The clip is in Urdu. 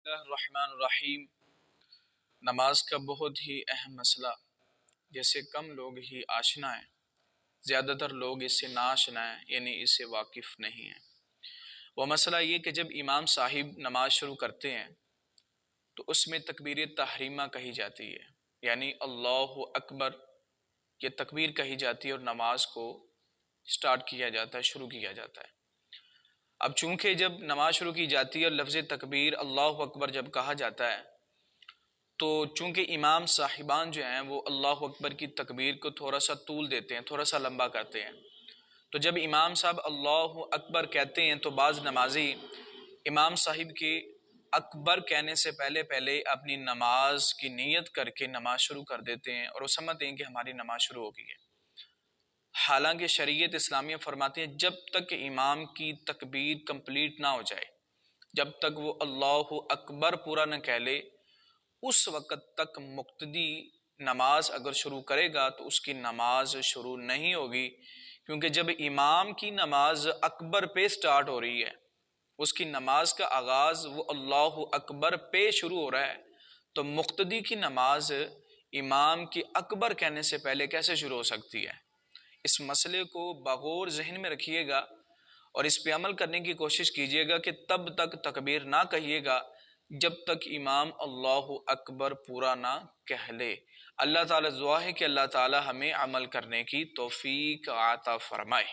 اللہ الرحمن الرحیم۔ نماز کا بہت ہی اہم مسئلہ جیسے کم لوگ ہی آشنا ہیں، زیادہ تر لوگ اس سے ناآشنا ہیں، یعنی اس سے واقف نہیں ہیں۔ وہ مسئلہ یہ کہ جب امام صاحب نماز شروع کرتے ہیں تو اس میں تکبیر تحریمہ کہی جاتی ہے، یعنی اللہ اکبر یہ تکبیر کہی جاتی ہے اور نماز کو سٹارٹ کیا جاتا ہے، شروع کیا جاتا ہے۔ اب چونکہ جب نماز شروع کی جاتی ہے اور لفظ تکبیر اللہ اکبر جب کہا جاتا ہے تو چونکہ امام صاحبان جو ہیں وہ اللہ اکبر کی تکبیر کو تھوڑا سا طول دیتے ہیں، تھوڑا سا لمبا کرتے ہیں، تو جب امام صاحب اللہ اکبر کہتے ہیں تو بعض نمازی امام صاحب کے اکبر کہنے سے پہلے پہلے اپنی نماز کی نیت کر کے نماز شروع کر دیتے ہیں اور وہ سمجھتے ہیں کہ ہماری نماز شروع ہو گئی ہے۔ حالانکہ شریعت اسلامیہ فرماتی ہے جب تک امام کی تکبیر کمپلیٹ نہ ہو جائے، جب تک وہ اللہ اکبر پورا نہ کہہ لے، اس وقت تک مقتدی نماز اگر شروع کرے گا تو اس کی نماز شروع نہیں ہوگی، کیونکہ جب امام کی نماز اکبر پہ سٹارٹ ہو رہی ہے، اس کی نماز کا آغاز وہ اللہ اکبر پہ شروع ہو رہا ہے، تو مقتدی کی نماز امام کی اکبر کہنے سے پہلے کیسے شروع ہو سکتی ہے؟ اس مسئلے کو بغور ذہن میں رکھیے گا اور اس پہ عمل کرنے کی کوشش کیجیے گا کہ تب تک تکبیر نہ کہیے گا جب تک امام اللہ اکبر پورا نہ کہہ لے۔ اللہ تعالیٰ دعا ہے کہ اللہ تعالیٰ ہمیں عمل کرنے کی توفیق عطا فرمائے۔